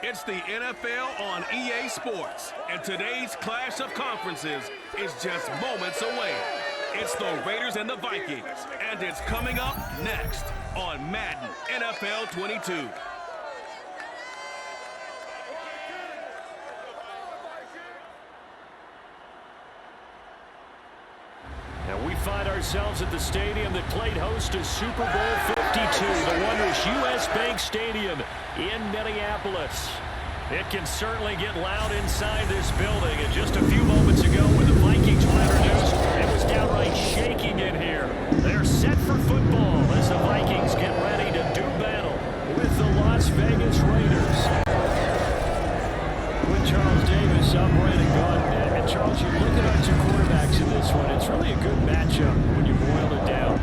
It's the NFL on EA Sports, and today's clash of conferences is just moments away. It's the Raiders and the Vikings, and it's coming up next on Madden NFL 22. And we find ourselves at the stadium that played host to Super Bowl 52, the wondrous U.S. Bank Stadium in Minneapolis. It can certainly get loud inside this building. And just a few moments ago when the Vikings were introduced, it was downright shaking in here. They're set for football as the Vikings get ready to do battle with the Las Vegas Raiders. With Charles Davis upright and gone. And Charles, you look at our two quarterbacks in this one, it's really a good matchup when you boil it down.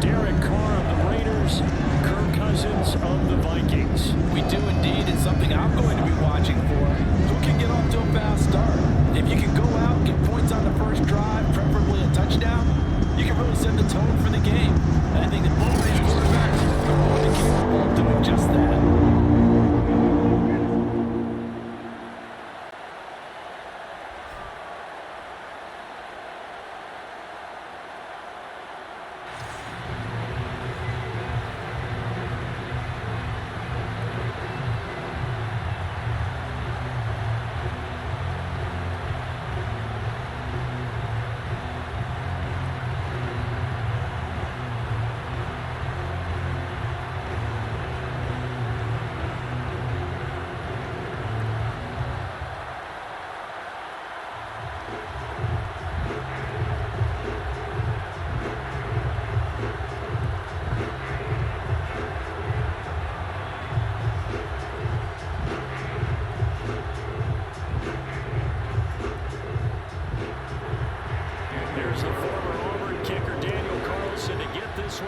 Derek Carr of the Raiders, Kirk Cousins of the Vikings. We do indeed. It's something I'm going to be watching for. Who can get off to a fast start? If you can go out, get points on the first drive, preferably a touchdown, you can really set the tone for the game. And I think that both of these quarterbacks are more than capable of doing just that.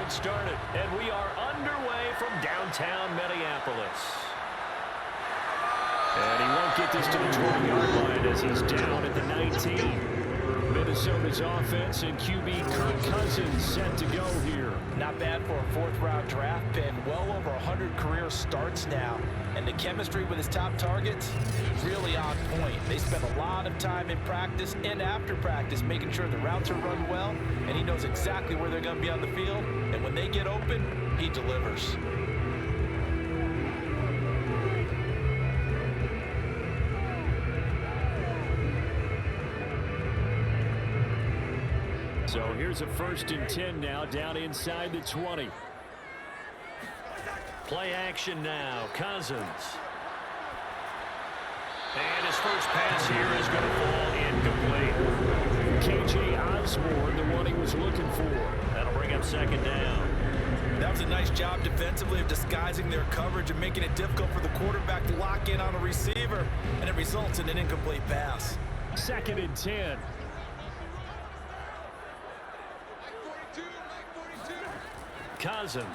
Started, and we are underway from downtown Minneapolis. And he won't get this to the 20-yard line as he's down at the 19. Minnesota's offense and QB Kirk Cousins set to go here. Not bad for a fourth-round draft pick. Well over 100 career starts now. And the chemistry with his top targets, really on point. They spend a lot of time in practice and after practice making sure the routes are run well, and he knows exactly where they're going to be on the field. And when they get open, he delivers. So here's a 1st and 10 now, down inside the 20. Play action now, Cousins. And his first pass here is going to fall incomplete. KJ Osborne, the one he was looking for. That'll bring up 2nd down. That was a nice job defensively of disguising their coverage and making it difficult for the quarterback to lock in on a receiver, and it results in an incomplete pass. 2nd and 10. Cousins.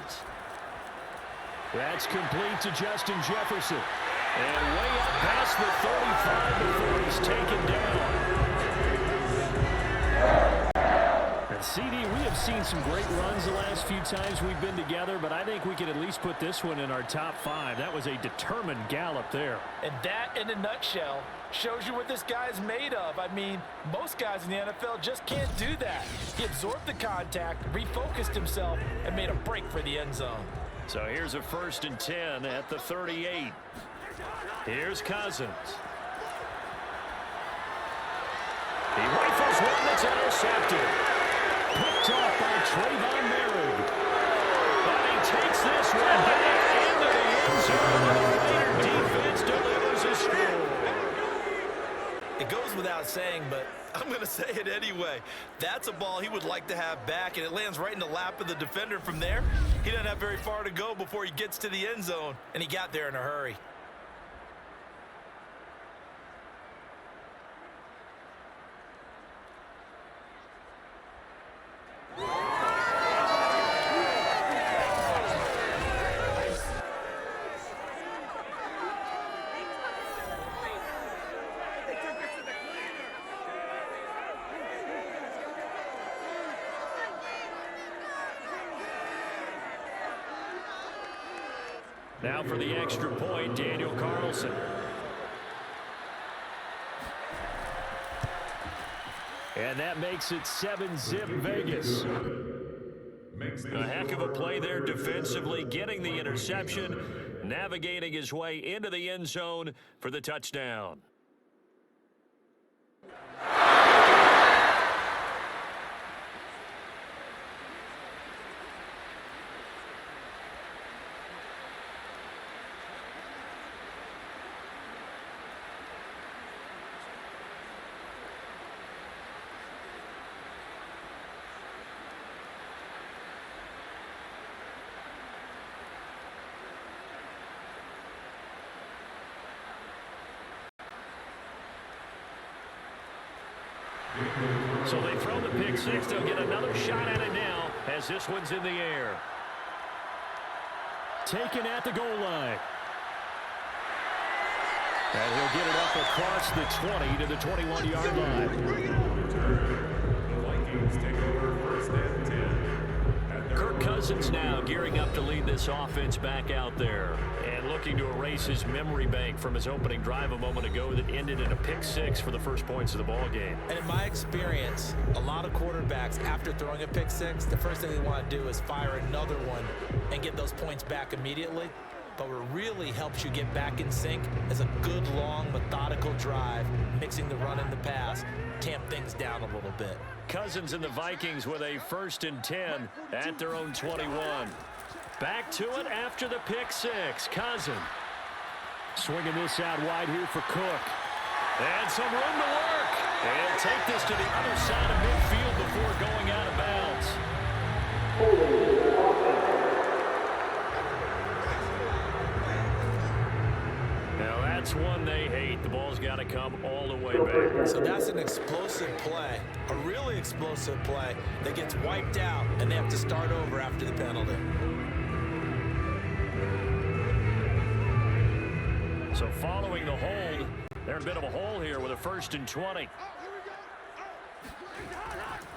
That's complete to Justin Jefferson. And way up past the 35 before he's taken down. And CD, we have seen some great runs the last few times we've been together, but I think we can at least put this one in our top 5. That was a determined gallop there. And that, in a nutshell, shows you what this guy's made of. I mean, most guys in the NFL just can't do that. He absorbed the contact, refocused himself, and made a break for the end zone. So here's a 1st and 10 at the 38. Here's Cousins. He rifles one that's intercepted. Picked off by Trayvon Merritt. And he takes this one back into the end zone. The Raider defense delivers a score. It goes without saying, but I'm going to say it anyway. That's a ball he would like to have back, and it lands right in the lap of the defender from there. He doesn't have very far to go before he gets to the end zone, and he got there in a hurry. Now for the extra point, Daniel Carlson. And that makes it 7-zip Vegas. A heck of a play there defensively, getting the interception, navigating his way into the end zone for the touchdown. So they throw the pick six. They'll get another shot at it now as this one's in the air. Taken at the goal line. And he'll get it up across the 20 to the 21-yard line. Vikings take over first and 10. Kirk Cousins now gearing up to lead this offense back out there and looking to erase his memory bank from his opening drive a moment ago that ended in a pick six for the first points of the ball game. And in my experience, a lot of quarterbacks, after throwing a pick six, the first thing they want to do is fire another one and get those points back immediately. But what really helps you get back in sync is a good, long, methodical drive, mixing the run and the pass, tamp things down a little bit. Cousins and the Vikings with a 1st and 10 at their own 21. Back to it after the pick six. Cousins swinging this out wide here for Cook. And some room to work. And take this to the other side of midfield before going out of bounds. Now that's one they hate. The ball's got to come all the way back. So that's an explosive play, a really explosive play that gets wiped out, and they have to start over after the penalty. So following the hold, they're in a bit of a hole here with a 1st and 20.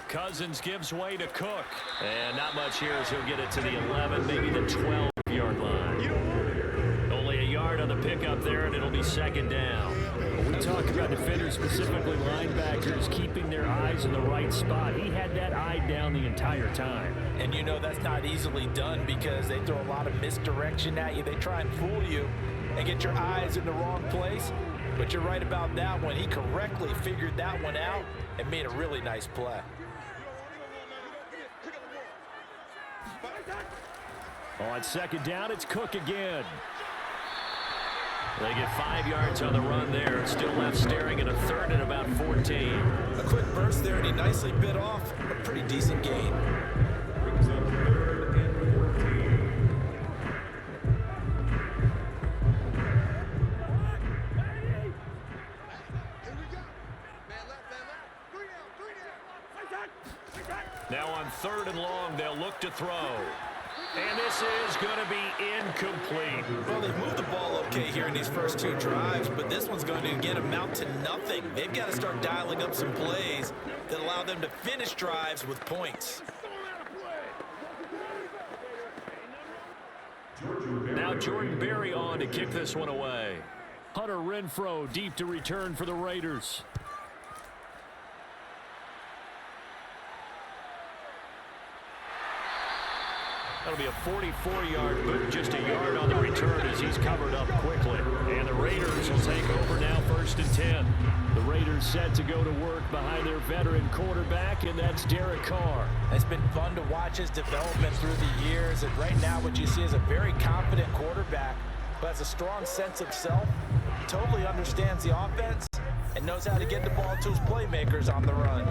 Cousins gives way to Cook. And not much here as he'll get it to the 11, maybe the 12-yard line. Only a yard on the pickup there, and it'll be 2nd down. When we talk about defenders, specifically linebackers, keeping their eyes in the right spot, he had that eye down the entire time. And you know that's not easily done because they throw a lot of misdirection at you. They try and fool you and get your eyes in the wrong place. But you're right about that one. He correctly figured that one out and made a really nice play. On 2nd down, it's Cook again. They get 5 yards on the run there. Still left staring at a 3rd and about 14. A quick burst there, and he nicely bit off a pretty decent gain. Brings up 3rd and 14. Now on 3rd and long, they'll look to throw. And this is going to be incomplete. Well, they've moved the ball okay here in these first 2 drives, but this one's going to again amount to nothing. They've got to start dialing up some plays that allow them to finish drives with points. Now Jordan Berry on to kick this one away. Hunter Renfrow deep to return for the Raiders. That'll be a 44-yard boot, just a yard on the return as he's covered up quickly. And the Raiders will take over now 1st and 10. The Raiders set to go to work behind their veteran quarterback, and that's Derek Carr. It's been fun to watch his development through the years, and right now what you see is a very confident quarterback who has a strong sense of self, totally understands the offense, and knows how to get the ball to his playmakers on the run.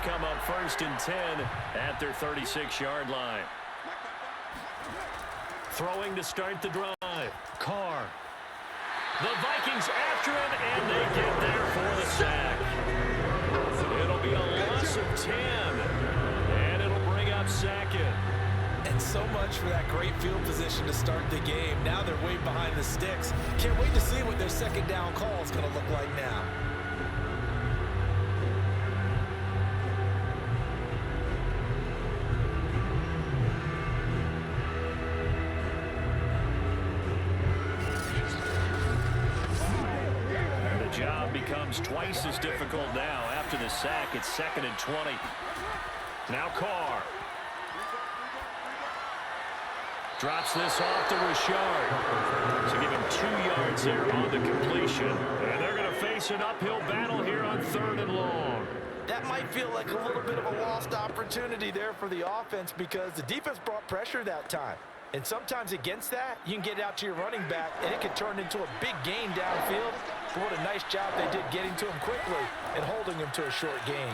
Come up 1st and 10 at their 36-yard line. Throwing to start the drive. Carr. The Vikings after him, and they get there for the sack. It'll be a loss of 10, and it'll bring up 2nd. And so much for that great field position to start the game. Now they're way behind the sticks. Can't wait to see what their 2nd down call is going to look like now. job becomes twice as difficult now. After the sack, it's 2nd and 20. Now Carr. Drops this off to Richard. So give him 2 yards there on the completion. And they're going to face an uphill battle here on 3rd and long. That might feel like a little bit of a lost opportunity there for the offense because the defense brought pressure that time. And sometimes against that, you can get out to your running back, and it can turn into a big gain downfield. But what a nice job they did getting to him quickly and holding him to a short gain.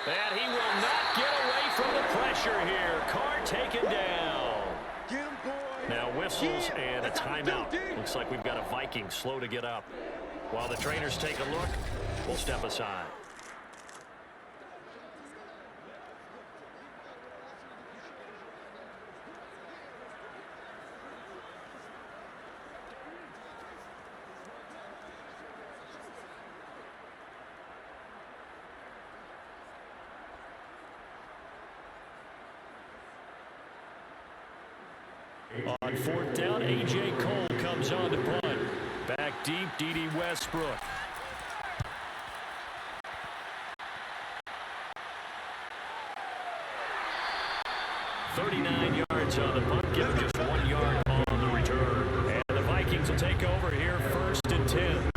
And he will not get away from the pressure here. Carr taken down. Now whistles and a timeout. Looks like we've got a Viking slow to get up. While the trainers take a look, we'll step aside. On 4th down, A.J. Cole comes on to punt. Back deep, D.D. Westbrook. .39 yards on the punt, give him just 1 yard on the return. And the Vikings will take over here 1st and 10.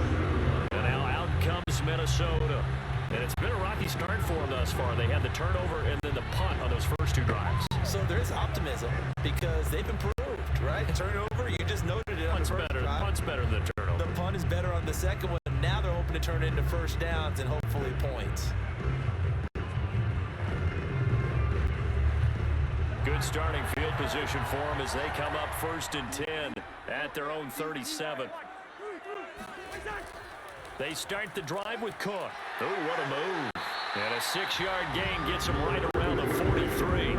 And now out comes Minnesota. And it's been a rocky start for them thus far. They had the turnover and then the punt on those first 2 drives. So there's optimism because they've improved, right? Turnover, you just noted it on the first drive. Punt's better than the turnover. The punt is better on the second one. Now they're hoping to turn it into first downs and hopefully points. Good starting field position for them as they come up 1st and 10 at their own 37. They start the drive with Cook. Oh, what a move. And a 6-yard gain gets them right around the 43.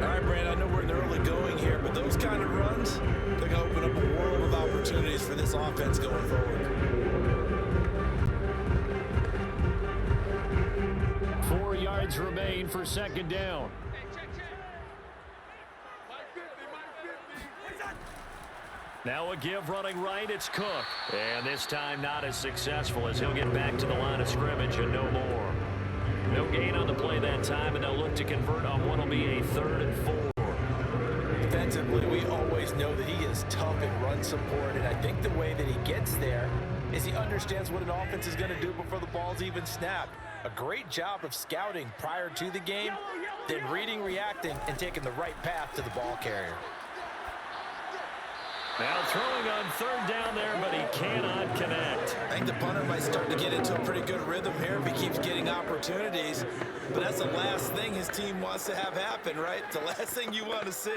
All right, Brand, I know we're in the early going here, but those kind of runs, they're going to open up a world of opportunities for this offense going forward. 4 yards remain for 2nd down. Now a give running right, it's Cook. And this time not as successful as he'll get back to the line of scrimmage and no more. No gain on the play that time, and they'll look to convert on what will be a 3rd and 4. Defensively, we always know that he is tough at run support, and I think the way that he gets there is he understands what an offense is going to do before the ball's even snapped. A great job of scouting prior to the game, then reading, reacting, and taking the right path to the ball carrier. Now throwing on 3rd down there, but he cannot connect. I think the punter might start to get into a pretty good rhythm here if he keeps getting opportunities. But that's the last thing his team wants to have happen, right? The last thing you want to see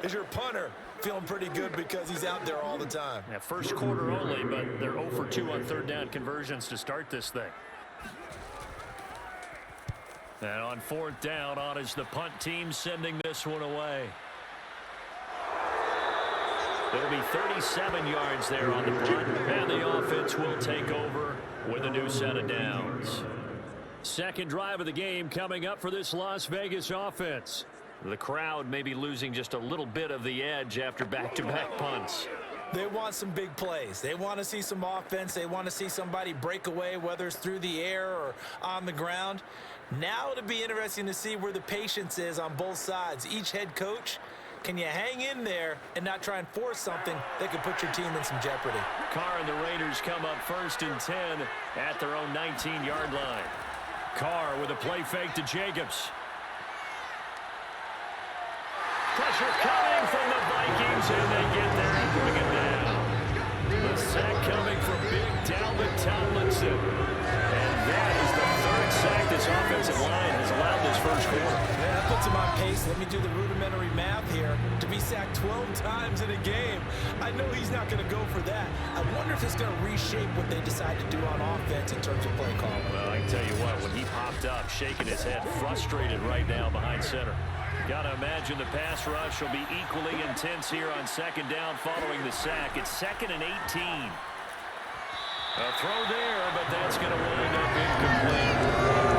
is your punter feeling pretty good because he's out there all the time. Yeah, first quarter only, but they're 0 for 2 on 3rd down conversions to start this thing. And on 4th down, on is the punt team sending this one away. It'll be 37 yards there on the punt, and the offense will take over with a new set of downs. Second drive of the game coming up for this Las Vegas offense. The crowd may be losing just a little bit of the edge after back-to-back punts. They want some big plays. They want to see some offense. They want to see somebody break away, whether it's through the air or on the ground. Now it'll be interesting to see where the patience is on both sides. Each head coach, can you hang in there and not try and force something that could put your team in some jeopardy? Carr and the Raiders come up 1st and 10 at their own 19-yard line. Carr with a play fake to Jacobs. Pressure coming from the Vikings, and they get there and bring it down. The sack coming from Big Dalvin Tomlinson. And that is the 3rd sack this offensive line has allowed this first quarter. Yeah, that puts him on pace. Let me do the rudimentary math here. To be sacked 12 times in a game, I know he's not going to go for that. I wonder if it's going to reshape what they decide to do on offense in terms of play call. Well, I can tell you what, when he popped up, shaking his head, frustrated right now behind center. Got to imagine the pass rush will be equally intense here on 2nd down following the sack. It's 2nd and 18. A throw there, but that's going to wind up incomplete.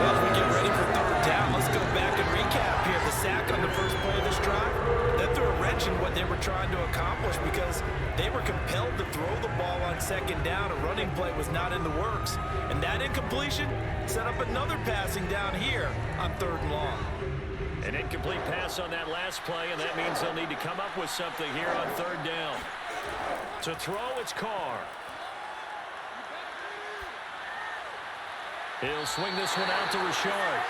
As we get ready for third down. Let's go back and recap here. The sack on the first play of this drive, that threw a wrench in what they were trying to accomplish because they were compelled to throw the ball on second down. A running play was not in the works. And that incompletion set up another passing down here on third and long. An incomplete pass on that last play, and that means they'll need to come up with something here on third down. To throw, it's Carr. He'll swing this one out to Richard.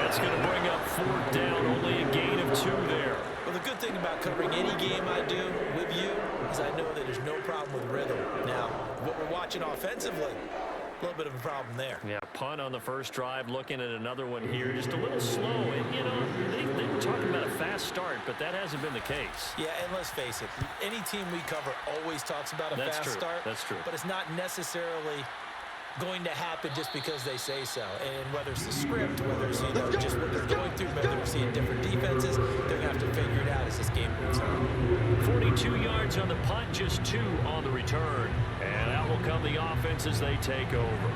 That's going to bring up fourth down. Only a gain of 2 there. Well, the good thing about covering any game I do with you is I know that there's no problem with rhythm. Now, what we're watching offensively, a little bit of a problem there. Yeah, punt on the first drive, looking at another one here. Just a little slow. And, you know, they were talking about a fast start, but that hasn't been the case. Yeah, and let's face it, any team we cover always talks about a fast start. That's true. But it's not necessarily going to happen just because they say so. And whether it's the script, whether it's, you know, just what they're going through, whether they're seeing different defenses, they're going to have to figure it out as this game moves on. 42 yards on the punt, just 2 on the return. And out will come the offense as they take over.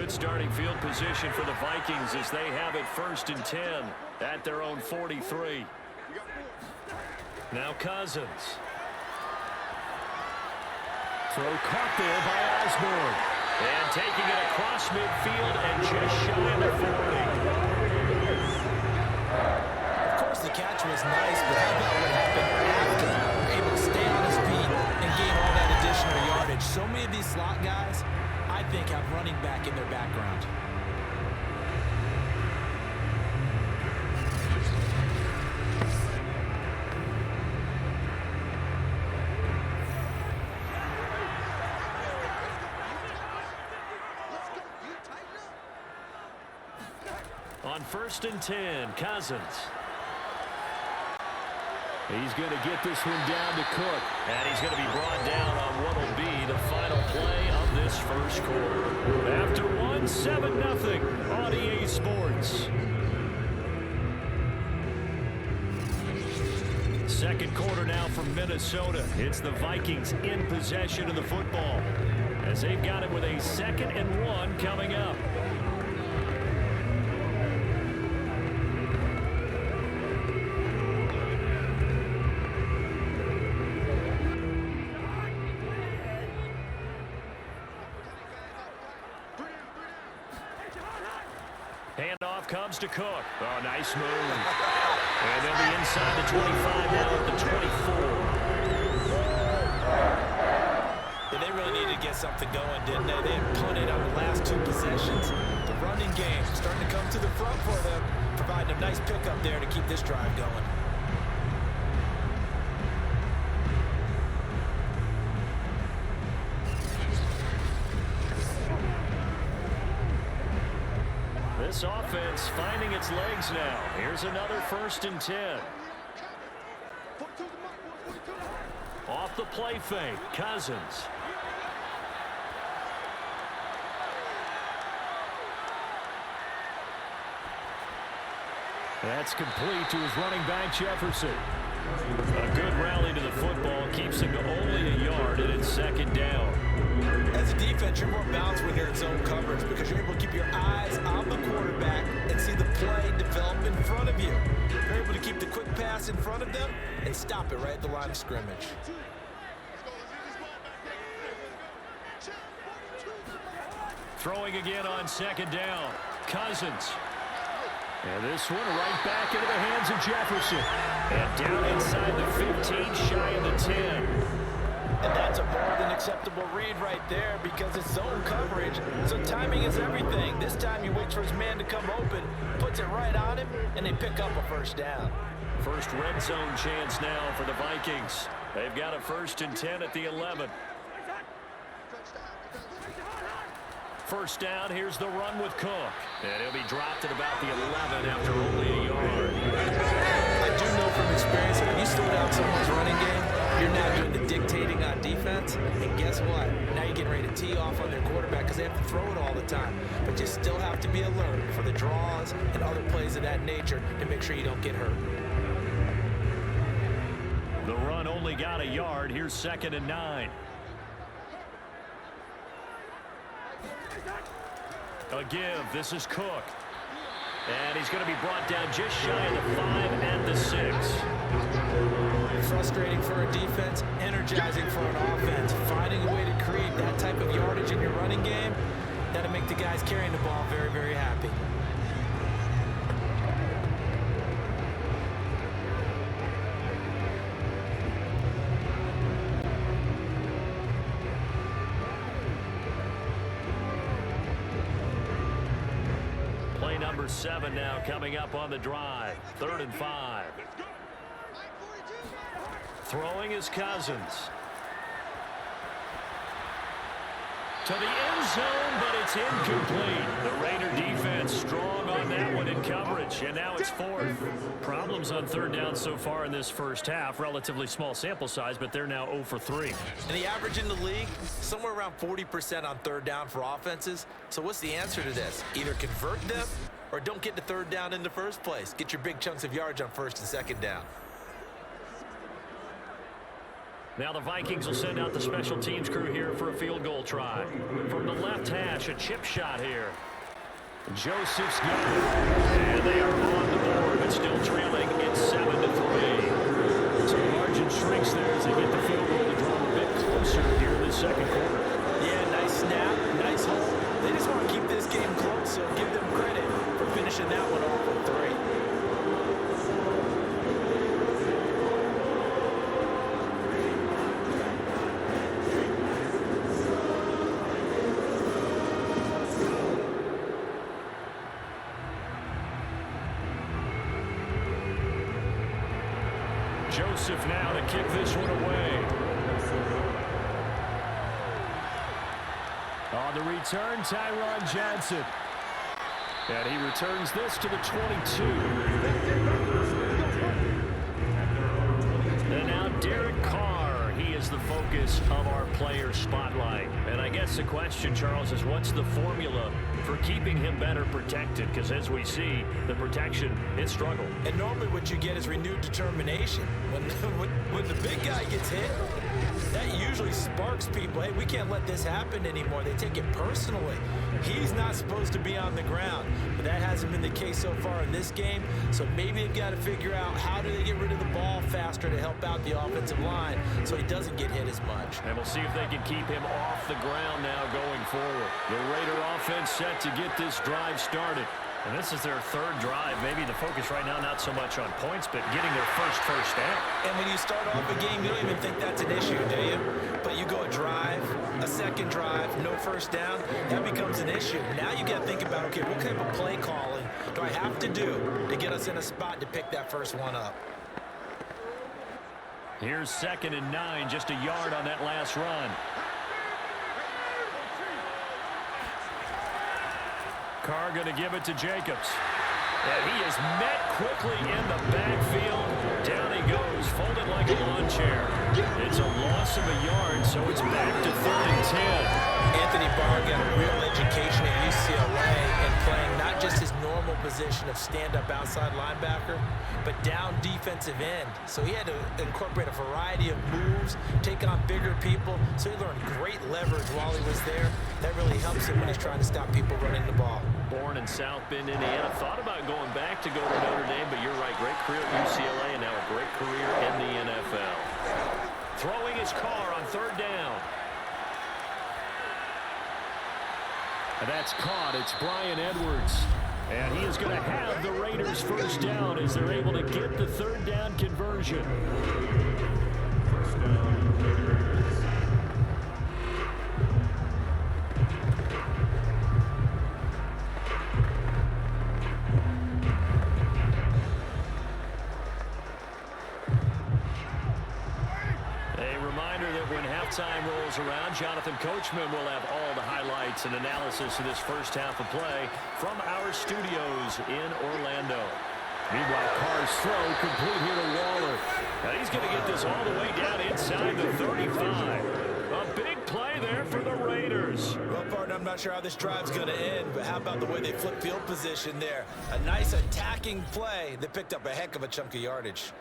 Starting field position for the Vikings as they have it 1st and 10 at their own 43. Now Cousins. Throw caught there by Osborne. And taking it across midfield and just shy of the 40. Of course, the catch was nice, but how about what happened after? Able to stay on his feet and gain all that additional yardage. So many of these slot guys, I think, have running back in their background. On 1st and 10, Cousins. He's going to get this one down to Cook. And he's going to be brought down on what will be the final play of this first quarter. After 1, 7-0 on EA Sports. Second quarter now from Minnesota. It's the Vikings in possession of the football, as they've got it with a 2nd and 1 coming up. Handoff comes to Cook. Oh, nice move. And they'll be inside the 25 now at the 24. Yeah, they really needed to get something going, didn't they? They had punted on the last 2 possessions. The running game starting to come to the front for them, providing a nice pickup there to keep this drive going. This offense finding its legs now. Here's another 1st and 10. Off the play fake, Cousins. That's complete to his running back, Jefferson. A good rally to the football keeps him to only a yard, and it's 2nd down. As a defense, you're more balanced when you're in zone coverage because you're able to keep your eyes on the quarterback and see the play develop in front of you. You're able to keep the quick pass in front of them and stop it right at the line of scrimmage. Throwing again on 2nd down. Cousins. And this one right back into the hands of Jefferson. And down inside the 15, shy of the 10. And that's a more than acceptable read right there because it's zone coverage, so timing is everything. This time he waits for his man to come open, puts it right on him, and they pick up a 1st down. First red zone chance now for the Vikings. They've got a 1st and 10 at the 11. 1st down, here's the run with Cook. And he'll be dropped at about the 11 after only a yard. I do know from experience that when you slow down someone's running game, You're now doing the dictating on defense, and guess what? Now you're getting ready to tee off on their quarterback because they have to throw it all the time. But you still have to be alert for the draws and other plays of that nature to make sure you don't get hurt. The run only got a yard. Here's 2nd and 9. A give. This is Cook. And he's going to be brought down just shy of the 5 and the 6. Frustrating for a defense, energizing for an offense. Finding a way to create that type of yardage in your running game, that'll make the guys carrying the ball very, very happy. Play number 7 now coming up on the drive. 3rd and 5. Throwing is Cousins. To the end zone, but it's incomplete. The Raider defense strong on that one in coverage, and now it's 4th. Problems on 3rd down so far in this first half. Relatively small sample size, but they're now 0 for 3. And the average in the league, somewhere around 40% on 3rd down for offenses. So what's the answer to this? Either convert them or don't get to 3rd down in the first place. Get your big chunks of yards on 1st and 2nd down. Now the Vikings will send out the special teams crew here for a field goal try. From the left hash, a chip shot here. Joseph's got it. And they are on the board, but still trailing. It's 7-3. So the margin shrinks there as they get the field goal to draw a bit closer here in the 2nd quarter. Yeah, nice snap, nice hole. They just want to keep this game close, so give them credit for finishing that one off with 3. Joseph now to kick this one away. On the return, Tyron Johnson. And he returns this to the 22. And now Derek Carr. He is the focus of our player spotlight. And I guess the question, Charles, is what's the formula for keeping him better protected? Because as we see, the protection, it struggled. And normally what you get is renewed determination. When the big guy gets hit, that usually sparks people. Hey, we can't let this happen anymore. They take it personally. He's not supposed to be on the ground, but that hasn't been the case so far in this game. So maybe they've got to figure out how do they get rid of the ball faster to help out the offensive line so he doesn't get hit as much. And we'll see if they can keep him off the ground now going forward. The Raider offense set to get this drive started. And this is their 3rd drive. Maybe the focus right now not so much on points, but getting their first down. And when you start off a game, you don't even think that's an issue, do you? But you go a drive, a 2nd drive, no 1st down, that becomes an issue. Now you got to think about, okay, what kind of play calling do I have to do to get us in a spot to pick that first one up? Here's 2nd and 9, just a yard on that last run. Carr going to give it to Jacobs. And he is met quickly in the backfield. Down he goes, folded like a lawn chair. It's a loss of a yard, so it's back to 3rd and 10. Anthony Barr got a real education at UCLA in playing not just his normal position of stand-up outside linebacker, but down defensive end. So he had to incorporate a variety of moves, take on bigger people. So he learned great leverage while he was there. That really helps him when he's trying to stop people running the ball. Born in South Bend, Indiana. Thought about going back to go to Notre Dame, but you're right. Great career at UCLA and now a great career in the NFL. Throwing his Carr on 3rd down. And that's caught. It's Brian Edwards. And he is going to have the Raiders' 1st down as they're able to get the 3rd down conversion. 1st down, Raiders. Time rolls around. Jonathan Coachman will have all the highlights and analysis of this first half of play from our studios in Orlando. Meanwhile, Carr's throw complete here to Waller. And he's going to get this all the way down inside the 35. A big play there for the Raiders. Well, partner, I'm not sure how this drive's going to end, but how about the way they flip field position there? A nice attacking play that picked up a heck of a chunk of yardage.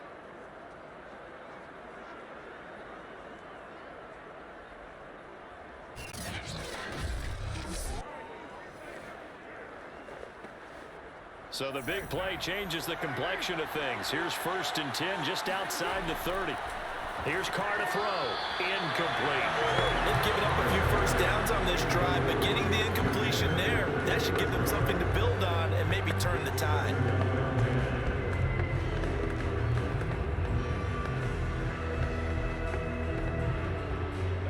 So the big play changes the complexion of things. Here's 1st and 10 just outside the 30. Here's Carr to throw. Incomplete. They've given up a few first downs on this drive, but getting the incompletion there, that should give them something to build on and maybe turn the tide.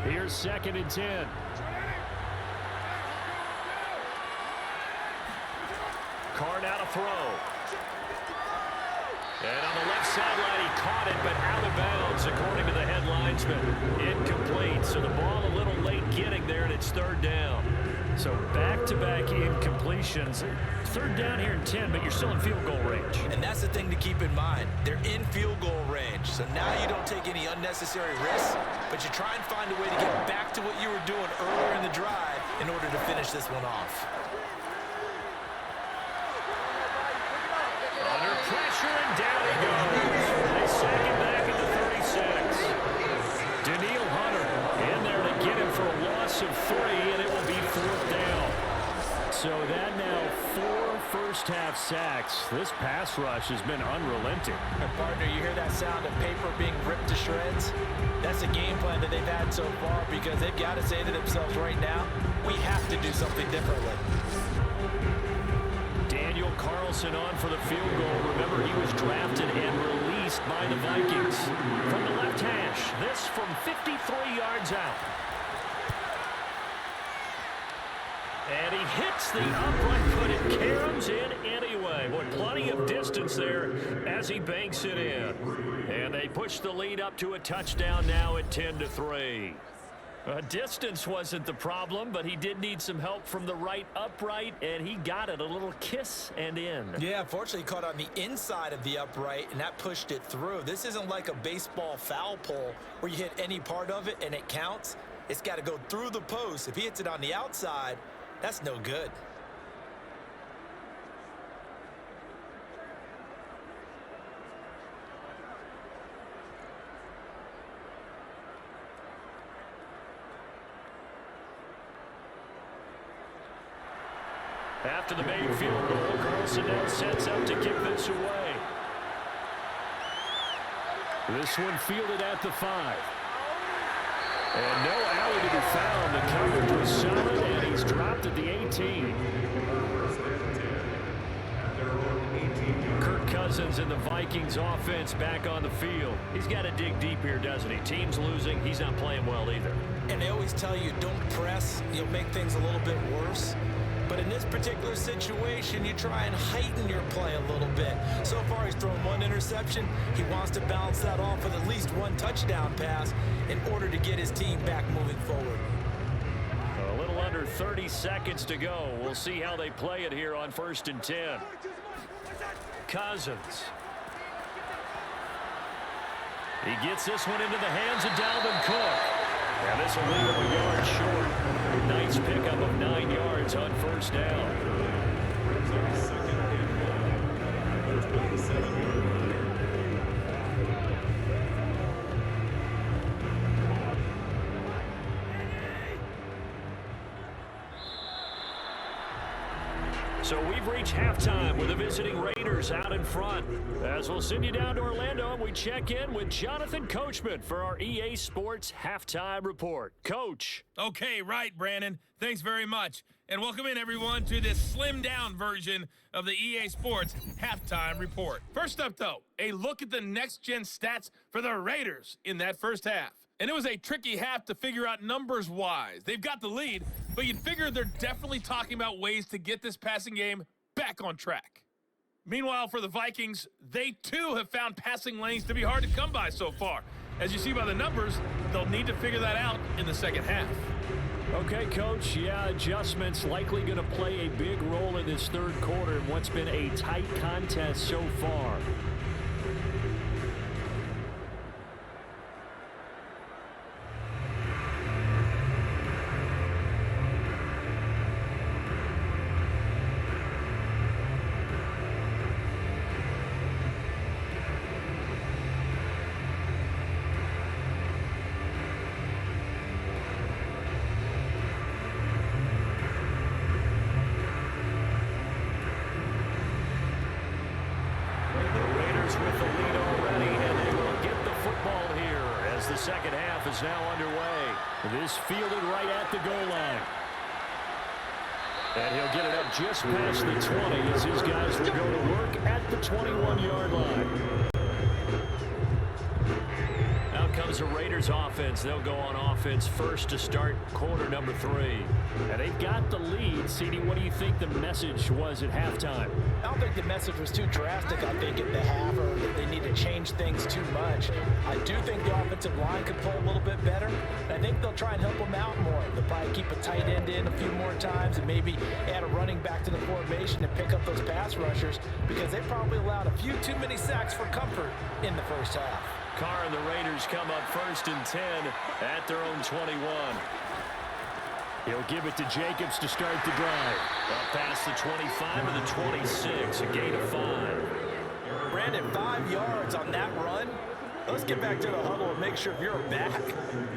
Here's 2nd and 10. Carr now to throw. And on the left sideline, he caught it, but out of bounds, according to the head linesman. Incomplete. So the ball a little late getting there, and it's 3rd down. So back-to-back incompletions. 3rd down here in 10, but you're still in field goal range. And that's the thing to keep in mind. They're in field goal range. So now you don't take any unnecessary risks, but you try and find a way to get back to what you were doing earlier in the drive in order to finish this one off. Under pressure, and down he goes. They sack him back at the 36. Daniil Hunter in there to get him for a loss of 3, and it will be 4th down. So that now 4 first-half sacks. This pass rush has been unrelenting. Partner, you hear that sound of paper being ripped to shreds? That's the game plan that they've had so far, because they've got to say to themselves right now, we have to do something differently. Daniel Carlson on for the field goal. Remember, he was drafted and released by the Vikings. From the left hash, this from 53 yards out. And he hits the upright, but it caroms in anyway. Boy, plenty of distance there as he banks it in. And they push the lead up to a touchdown now at 10-3. Distance wasn't the problem, but he did need some help from the right upright, and he got it. A little kiss and in. Yeah, unfortunately, he caught on the inside of the upright, and that pushed it through. This isn't like a baseball foul pole where you hit any part of it and it counts. It's got to go through the post. If he hits it on the outside, that's no good. After the made field goal, Carlson now sets up to kick this away. This one fielded at the 5. And no alley to be found. The coverage was solid, and he's dropped at the 18. Kirk Cousins and the Vikings offense back on the field. He's got to dig deep here, doesn't he? Team's losing. He's not playing well either. And they always tell you, don't press. You'll make things a little bit worse. But in this particular situation, you try and heighten your play a little bit. So far, he's thrown 1 interception. He wants to balance that off with at least 1 touchdown pass in order to get his team back moving forward. A little under 30 seconds to go. We'll see how they play it here on 1st and 10. Cousins. He gets this one into the hands of Dalvin Cook. And this will leave him a yard short. Nice pickup of 9 yards on 1st down. So we've reached halftime with the visiting Raiders out in front. As we'll send you down to Orlando, and we check in with Jonathan Coachman for our EA Sports Halftime Report. Coach. Okay, right, Brandon. Thanks very much. And welcome in, everyone, to this slimmed-down version of the EA Sports Halftime Report. First up, though, a look at the next-gen stats for the Raiders in that first half. And it was a tricky half to figure out numbers-wise. They've got the lead, but you'd figure they're definitely talking about ways to get this passing game back on track. Meanwhile, for the Vikings, they too have found passing lanes to be hard to come by so far. As you see by the numbers, they'll need to figure that out in the second half. Okay, Coach, yeah, adjustments likely going to play a big role in this third quarter in what's been a tight contest so far. With the lead already, and they will get the football here as the second half is now underway. This fielded right at the goal line. And he'll get it up just past the 20 as his guys will go to work at the 21-yard line. Now comes the Raiders offense. They'll go on offense first to start quarter number 3. And they've got the lead. CD, what do you think the message was at halftime? I don't think the message was too drastic, I think, at the half, or that they need to change things too much. I do think the offensive line could play a little bit better, and I think they'll try and help them out more. They'll probably keep a tight end in a few more times and maybe add a running back to the formation and pick up those pass rushers, because they probably allowed a few too many sacks for comfort in the first half. Carr and the Raiders come up 1st and 10 at their own 21. He'll give it to Jacobs to start the drive. Up past the 25 to the 26, a gain of 5. Brandon, 5 yards on that run. Let's get back to the huddle and make sure if you're back,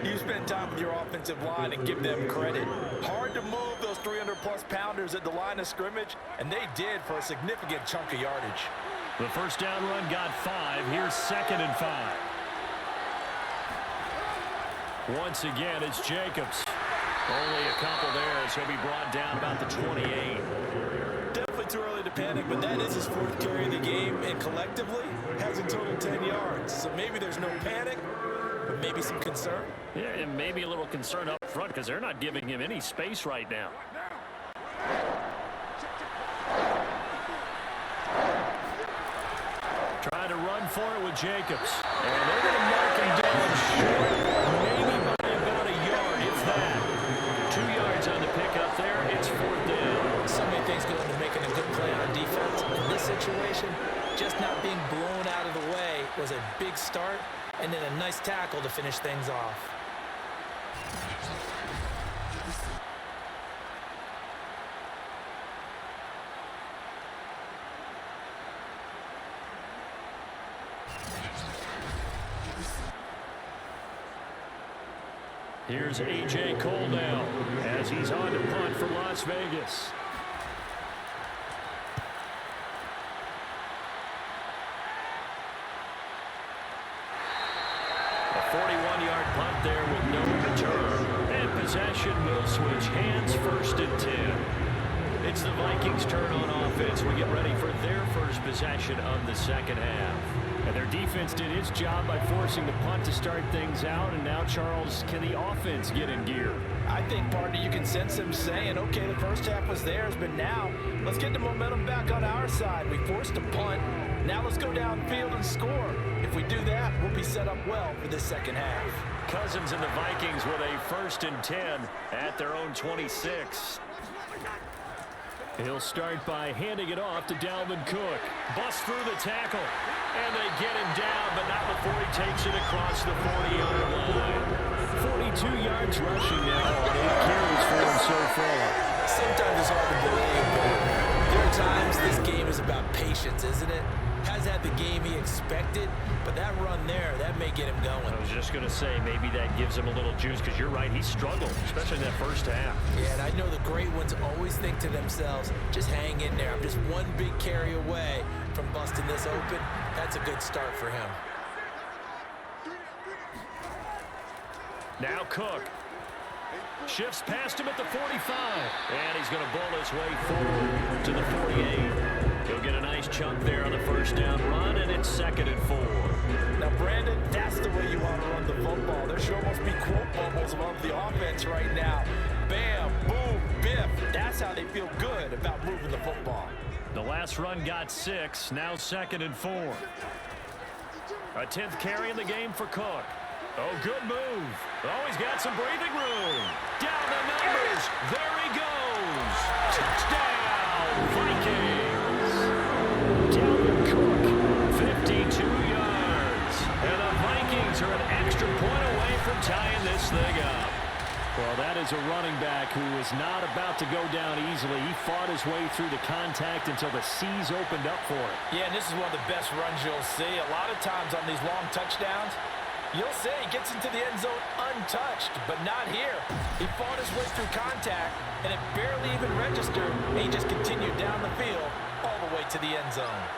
you spend time with your offensive line and give them credit. Hard to move those 300-plus pounders at the line of scrimmage, and they did for a significant chunk of yardage. The first down run got 5. Here's 2nd and 5. Once again, it's Jacobs. Only a couple there as he'll be brought down about the 28. Definitely too early to panic, but that is his 4th carry of the game, and collectively has a total 10 yards. So maybe there's no panic, but maybe some concern. Yeah, and maybe a little concern up front because they're not giving him any space right now. Trying to run for it with Jacobs. And they're going to mark him down short, maybe by about a yard, if that. 2 yards on the pickup there. It's 4th down. So many things go into making a good play on defense. In this situation, just not being blown out of the way was a big start, and then a nice tackle to finish things off. Here's A.J. Cole now as he's on to punt for Las Vegas. A 41-yard punt there with no return. And possession will switch hands, 1st and 10. It's the Vikings' turn on offense. We get ready for their first possession of the second half. And their defense did its job by forcing the punt to start things out. And now, Charles, can the offense get in gear? I think, partner, you can sense them saying, okay, the first half was theirs, but now let's get the momentum back on our side. We forced a punt. Now let's go downfield and score. If we do that, we'll be set up well for this second half. Cousins and the Vikings with a 1st and 10 at their own 26. He'll start by handing it off to Dalvin Cook. Busts through the tackle. And they get him down, but not before he takes it across the 40-yard line. 42 yards rushing now on 8 carries for him so far. Sometimes it's hard to believe, but there are times this game is about patience, isn't it? Hasn't had the game he expected, but that run there, that may get him going. I was just going to say, maybe that gives him a little juice, because you're right, he struggled, especially in that first half. Yeah, and I know the great ones always think to themselves, just hang in there. I'm just one big carry away from busting this open. That's a good start for him. Now Cook shifts past him at the 45, and he's going to bowl his way forward to the 48. He'll get a nice chunk there on the first down run, and it's 2nd and 4. Now, Brandon, that's the way you want to run the football. There should almost be quote bubbles above the offense right now. Bam, boom, biff. That's how they feel good about moving the football. The last run got 6, now 2nd and 4. A 10th carry in the game for Cook. Oh, good move. Oh, he's got some breathing room. Down the numbers. There he goes. Touchdown, Vikings. Dalvin Cook, 52 yards. And the Vikings are an extra point away from tying this thing up. Well, that is a running back who is not about to go down easily. He fought his way through the contact until the seas opened up for him. Yeah, and this is one of the best runs you'll see. A lot of times on these long touchdowns, you'll see he gets into the end zone untouched, but not here. He fought his way through contact, and it barely even registered, and he just continued down the field all the way to the end zone.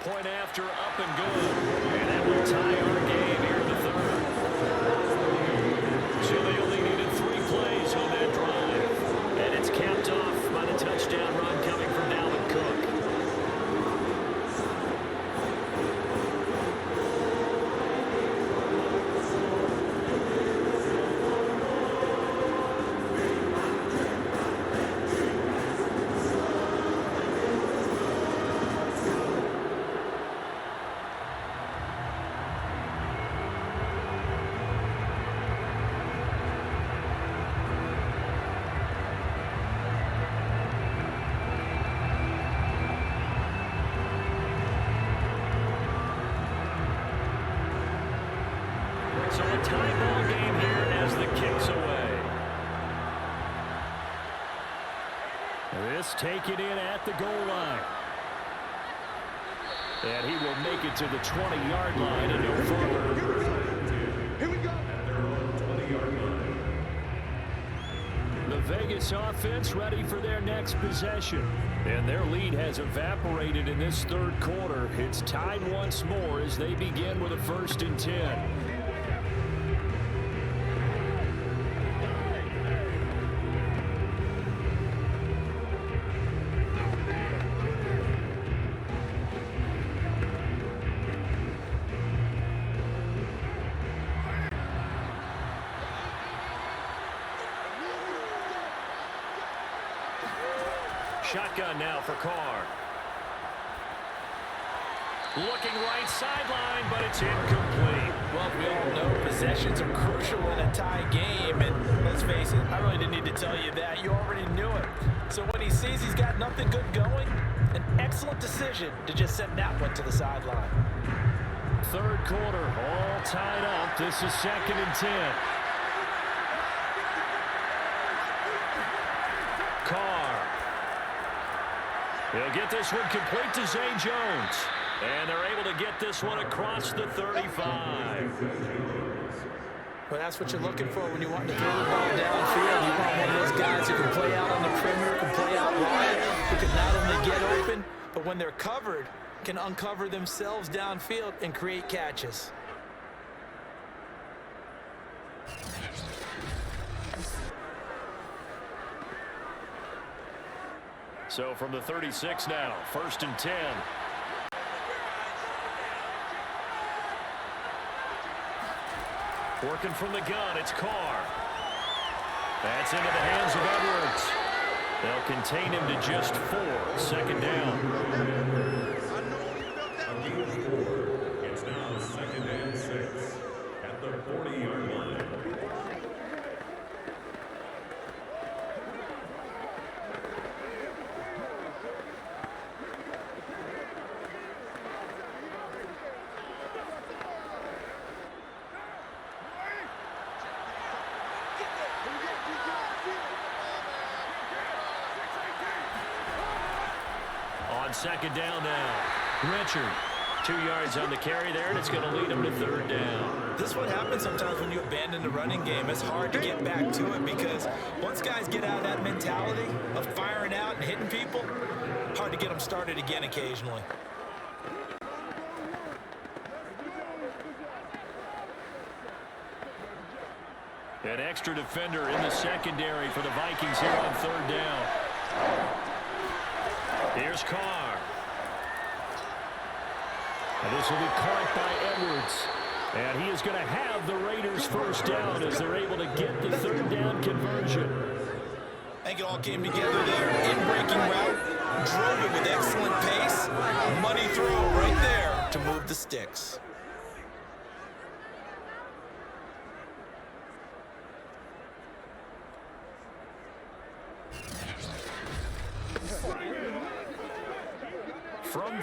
Point after, up and good. And that will tie our game here in the third. So they only needed 3 plays on that drive. And it's capped off by the touchdown run coming from Dalvin Cook. So a tie ball game here as the kick's away. This taken in at the goal line. And he will make it to the 20-yard line and no further. Here we go. At their own 20-yard line. The Vegas offense ready for their next possession. And their lead has evaporated in this third quarter. It's tied once more as they begin with a 1st and 10. Shotgun now for Carr. Looking right sideline, but it's incomplete. Well, we all know possessions are crucial in a tie game, and let's face it, I really didn't need to tell you that. You already knew it. So when he sees he's got nothing good going, an excellent decision to just send that one to the sideline. Third quarter, all tied up. This is 2nd and 10. Carr. He'll get this one complete to Zay Jones. And they're able to get this one across the 35. Well, that's what you're looking for when you want to throw the ball downfield. You want one of those guys who can play out on the perimeter, can play out wide, who can not only get open, but when they're covered, can uncover themselves downfield and create catches. So from the 36 now, 1st and 10. Working from the gun, it's Carr. That's into the hands of Edwards. They'll contain him to just 4. 2nd down. It's now 2nd and 6 at the 40-yard line. On 2nd down now, Richard. 2 yards on the carry there, and it's going to lead him to 3rd down. This is what happens sometimes when you abandon the running game. It's hard to get back to it because once guys get out of that mentality of firing out and hitting people, hard to get them started again occasionally. An extra defender in the secondary for the Vikings here on 3rd down. Here's Carr. And this will be caught by Edwards. And he is going to have the Raiders 1st down as they're able to get the 3rd down conversion. I think it all came together there. In-breaking route, drove it with excellent pace. Money throw right there to move the sticks.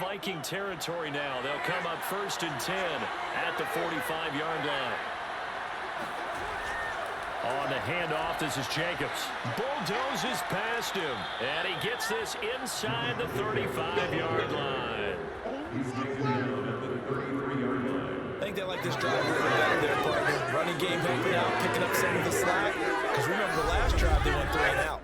Viking territory now. They'll come up 1st and 10 at the 45-yard line. On the handoff, this is Jacobs. Bulldozes past him, and he gets this inside the 35-yard line. I think they like this drive a little better there, partner. Running game helping out, picking up some of the slack. Because remember the last drive, they went 3 and out.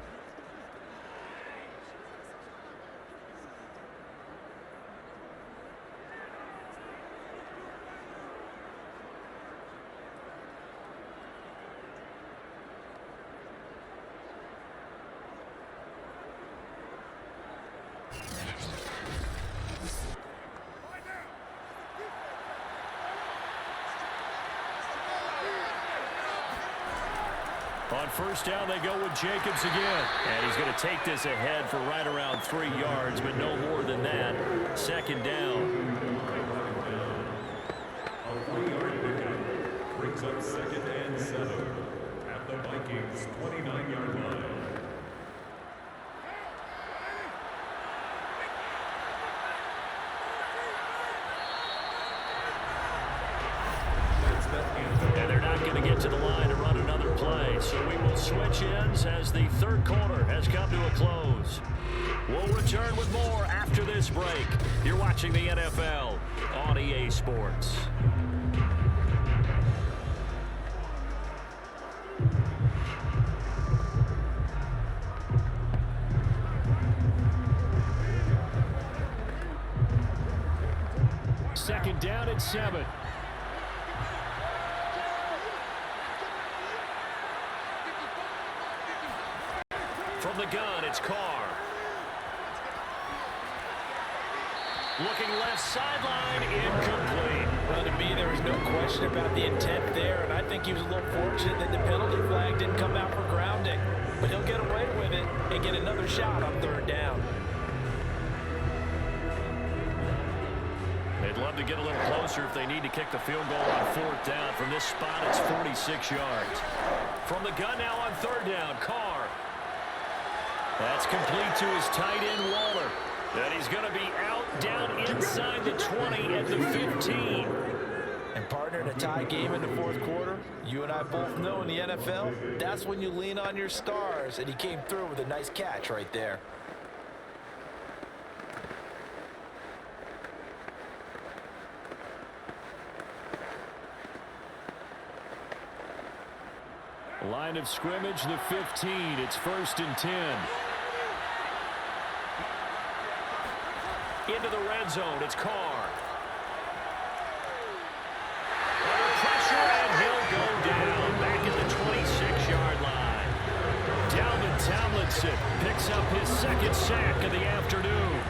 On 1st down, they go with Jacobs again. And he's going to take this ahead for right around 3 yards, but no more than that. 2nd down. A 3-yard pickup brings up 2nd and 7 at the Vikings' 29-yard line. And they're not going to get to the line to run another play. So we will switch ends as the 3rd quarter has come to a close. We'll return with more after this break. You're watching the NFL on EA Sports. Second down at 7. From the gun, it's Carr. Looking left sideline, incomplete. Well, to me, there was no question about the intent there, and I think he was a little fortunate that the penalty flag didn't come out for grounding. But he'll get away with it and get another shot on 3rd down. They'd love to get a little closer if they need to kick the field goal on 4th down. From this spot, it's 46 yards. From the gun now on 3rd down, Carr. That's complete to his tight end, Waller. And he's going to be out down inside the 20 at the 15. And partner, in a tie game in the 4th quarter, you and I both know in the NFL, that's when you lean on your stars. And he came through with a nice catch right there. Line of scrimmage, the 15. It's 1st and 10. Into the red zone, it's Carr. Under pressure, and he'll go down back at the 26-yard line. Dalvin Tomlinson picks up his 2nd sack of the afternoon.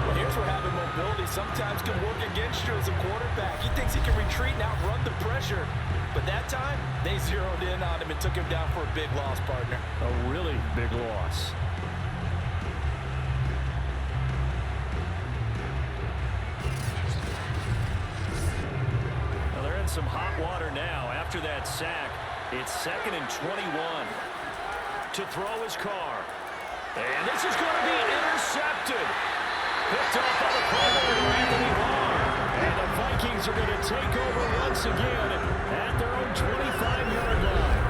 Well, here's where having mobility sometimes can work against you as a quarterback. He thinks he can retreat and outrun the pressure. But that time, they zeroed in on him and took him down for a big loss, partner. A really big loss. Well, they're in some hot water now. After that sack, it's 2nd and 21. To throw his Carr. And this is going to be intercepted. Picked off by the corner, Anthony Barr. And the Vikings are going to take over once again at their own 25-yard line.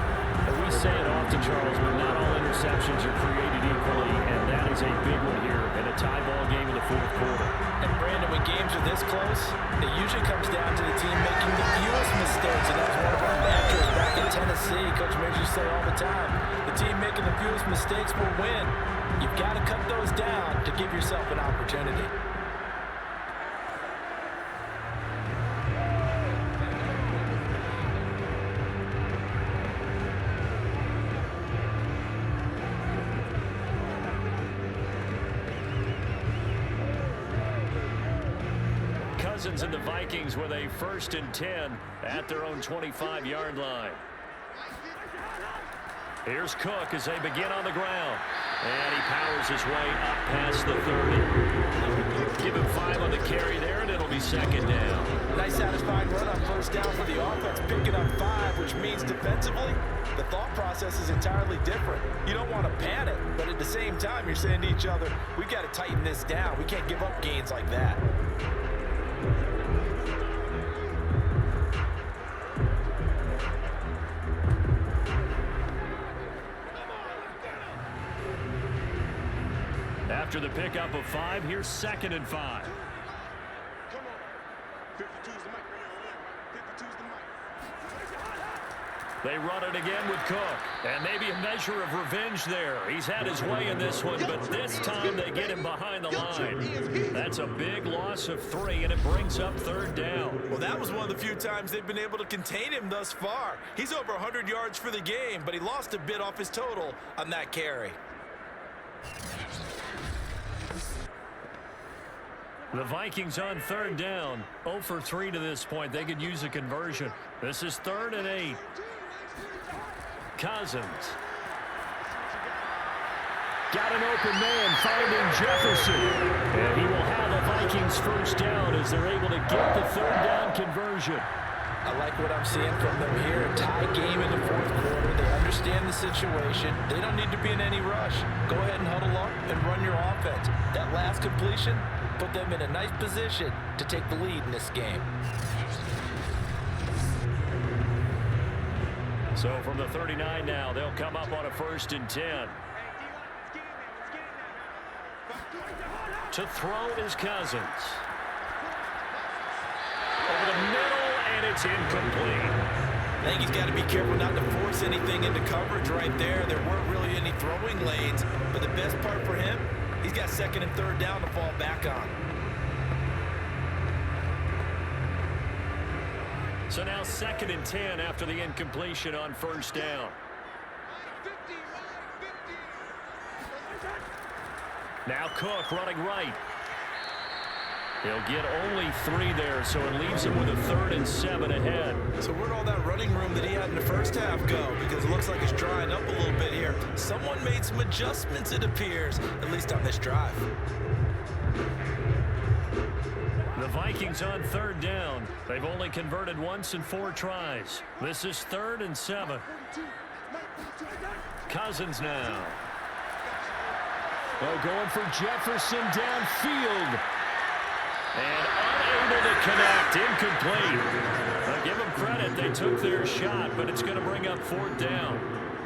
And we say it often, Charles, but not all interceptions are created equally, and that is a big one here in a tie ball game in the 4th quarter. And Brandon, when games are this close, it usually comes down to the team making the fewest mistakes, and that's one of our mantras back in Tennessee. Coach Major used to say all the time, the team making the fewest mistakes will win. You've got to cut those down to give yourself an opportunity. And the Vikings with a 1st and 10 at their own 25-yard line. Here's Cook as they begin on the ground. And he powers his way up past the 30. Give him 5 on the carry there, and it'll be 2nd down. Nice satisfying run on first down for the offense, picking up 5, which means defensively, the thought process is entirely different. You don't want to panic, but at the same time, you're saying to each other, we've got to tighten this down. We can't give up gains like that. After the pickup of 5, here's 2nd and 5. They run it again with Cook. And maybe a measure of revenge there. He's had his way in this one, but this time they get him behind the line. That's a big loss of 3, and it brings up 3rd down. Well, that was one of the few times they've been able to contain him thus far. He's over 100 yards for the game, but he lost a bit off his total on that carry. The Vikings on 3rd down. 0 for 3 to this point. They could use a conversion. This is 3rd and 8. Cousins. Got an open man finding Jefferson. And he will have the Vikings first down as they're able to get the 3rd down conversion. I like what I'm seeing from them here. A tie game in the 4th quarter. They understand the situation. They don't need to be in any rush. Go ahead and huddle up and run your offense. That last completion put them in a nice position to take the lead in this game. So from the 39 now, they'll come up on a 1st and 10. To throw is Cousins. Over the middle, and it's incomplete. I think he's got to be careful not to force anything into coverage right there. There weren't really any throwing lanes, but the best part for him, he's got 2nd and 3rd down to fall back on. So now 2nd and 10 after the incompletion on 1st down. Now Cook running right. He'll get only 3 there, so it leaves him with a 3rd and 7 ahead. So where'd all that running room that he had in the first half go? Because it looks like it's drying up a little bit here. Someone made some adjustments, it appears, at least on this drive. The Vikings on 3rd down. They've only converted once in 4 tries. This is 3rd and 7. Cousins now. Well, going for Jefferson downfield. And unable to connect. Incomplete. Now give them credit. They took their shot, but it's going to bring up 4th down.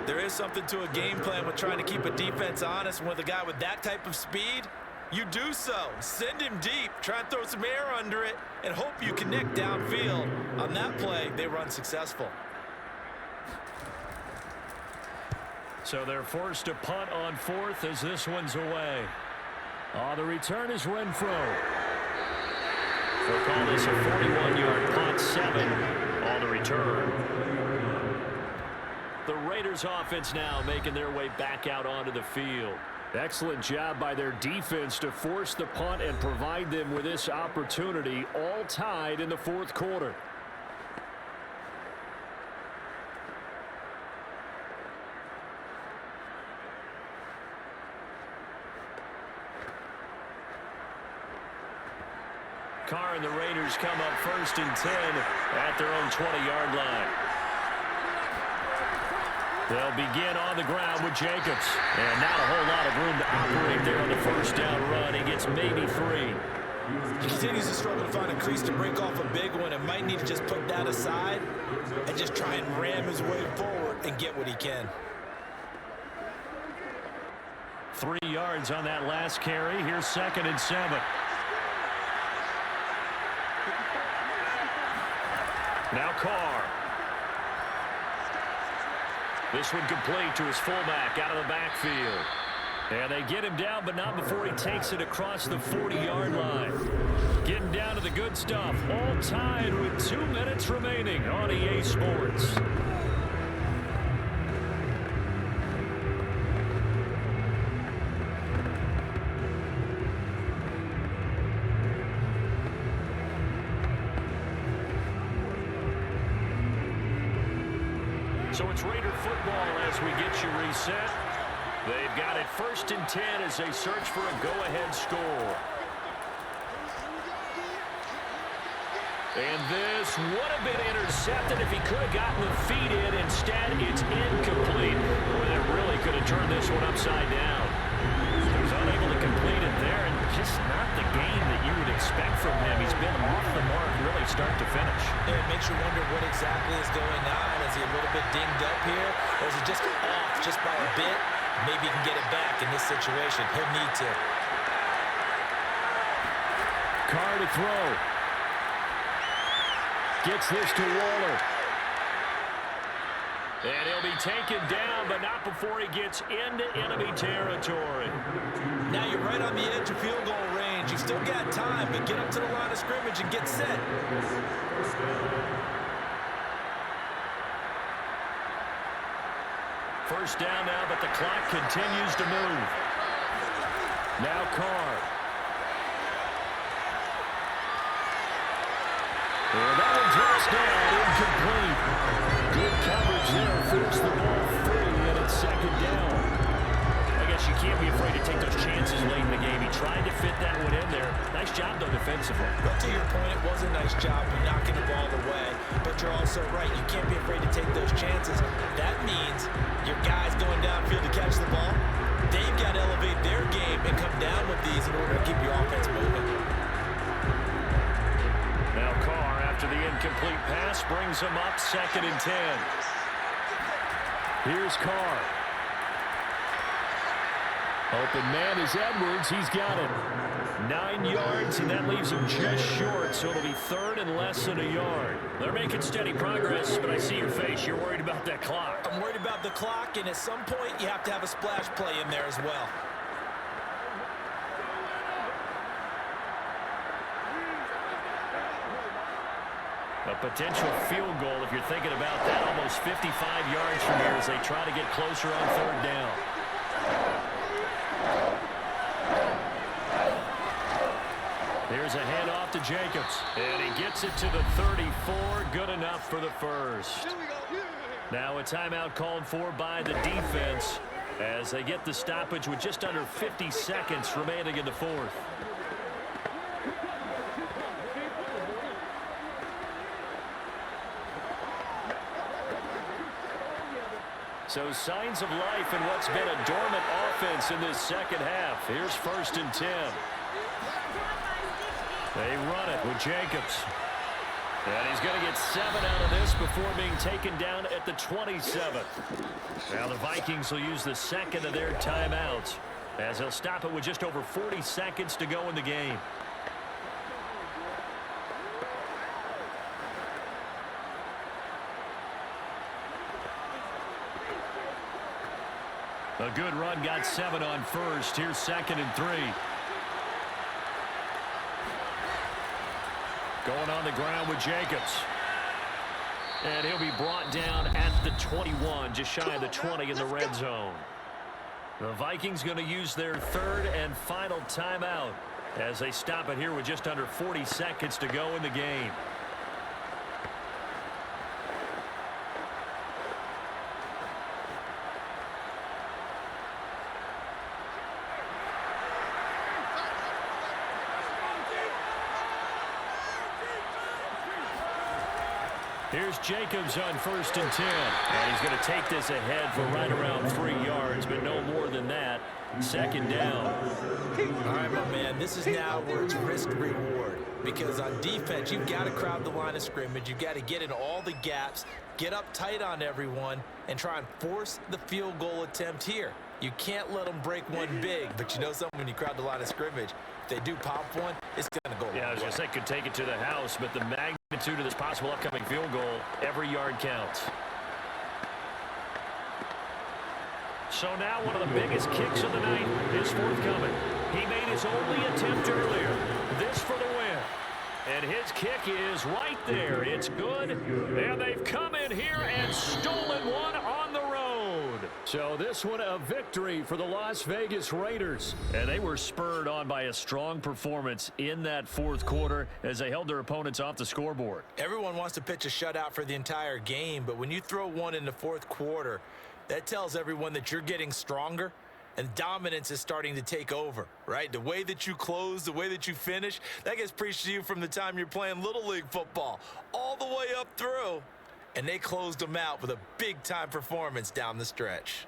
There is something to a game plan with trying to keep a defense honest. With a guy with that type of speed, you do so. Send him deep. Try and throw some air under it and hope you connect downfield. On that play, they were unsuccessful. So they're forced to punt on 4th as this one's away. The return is Renfro. They'll call this a 41-yard punt, 7 on the return. The Raiders offense now making their way back out onto the field. Excellent job by their defense to force the punt and provide them with this opportunity, all tied in the 4th quarter. Carr and the Raiders come up 1st and 10 at their own 20-yard line. They'll begin on the ground with Jacobs. And not a whole lot of room to operate there on the 1st down run. He gets maybe 3. He continues to struggle to find a crease to break off a big one and might need to just put that aside and just try and ram his way forward and get what he can. 3 yards on that last carry. Here's 2nd and 7. Now Carr. This one complete to his fullback out of the backfield. And they get him down, but not before he takes it across the 40-yard line. Getting down to the good stuff. All tied with 2 minutes remaining on EA Sports. So it's Raider football as we get you reset. They've got it 1st and 10 as they search for a go-ahead score. And this would have been intercepted if he could have gotten the feet in. Instead, it's incomplete. Boy, that really could have turned this one upside down. He was unable to complete it there, and just not the game that you would expect from him. He's been off the mark really start to finish. Yeah, it makes you wonder what exactly is going on. Is he a little bit dinged up here, or is he just off just by a bit? Maybe he can get it back in this situation. He'll need to. Carr to throw. Gets this to Waller. And he'll be taken down, but not before he gets into enemy territory. Now you're right on the edge of field goal range. You've still got time, but get up to the line of scrimmage and get set. First down now, but the clock continues to move. Now Carr. And that one drops down, incomplete. Good coverage there, forced the ball free, and it's second down. I guess you can't be afraid to take those chances late in the game. He tried to fit that one in there. Nice job, though, defensively. But to your point, it was a nice job of knocking the ball away. But you're also right. You can't be afraid to take those chances. That means your guys going downfield to catch the ball, they've got to elevate their game and come down with these in order to keep your offense moving. Now Carr, after the incomplete pass, brings him up 2nd and 10. Here's Carr. Open man is Edwards. He's got it. 9 yards, and that leaves him just short, so it'll be 3rd and less than a yard. They're making steady progress, but I see your face. You're worried about that clock. I'm worried about the clock, and at some point, you have to have a splash play in there as well. A potential field goal, if you're thinking about that, almost 55 yards from here as they try to get closer on 3rd down. There's a handoff to Jacobs, and he gets it to the 34. Good enough for the first. Now a timeout called for by the defense as they get the stoppage with just under 50 seconds remaining in the 4th. So signs of life in what's been a dormant offense in this second half. Here's 1st and 10. They run it with Jacobs. And he's going to get 7 out of this before being taken down at the 27th. Now the Vikings will use the 2nd of their timeouts as they'll stop it with just over 40 seconds to go in the game. A good run, got 7 on first. Here's 2nd and 3. Going on the ground with Jacobs. And he'll be brought down at the 21, just shy of the 20 in the red zone. The Vikings going to use their 3rd and final timeout as they stop it here with just under 40 seconds to go in the game. Here's Jacobs on 1st and 10. And he's going to take this ahead for right around 3 yards, but no more than that. 2nd down. All right, my man, this is now where it's risk-reward. Because on defense, you've got to crowd the line of scrimmage. You've got to get in all the gaps, get up tight on everyone, and try and force the field goal attempt here. You can't let them break one big, but you know something, when you crowd the line of scrimmage, if they do pop one, it's going to go Yeah, I was going to say could take it to the house, but the magnitude of this possible upcoming field goal, every yard counts. So now one of the biggest kicks of the night is forthcoming. He made his only attempt earlier. This for the win. And his kick is right there. It's good. And they've come in here and stolen one on the road. So this one a victory for the Las Vegas Raiders. And they were spurred on by a strong performance in that 4th quarter as they held their opponents off the scoreboard. Everyone wants to pitch a shutout for the entire game, but when you throw one in the 4th quarter, that tells everyone that you're getting stronger and dominance is starting to take over, right? The way that you close, the way that you finish, that gets preached to you from the time you're playing Little League football all the way up through. And they closed them out with a big-time performance down the stretch.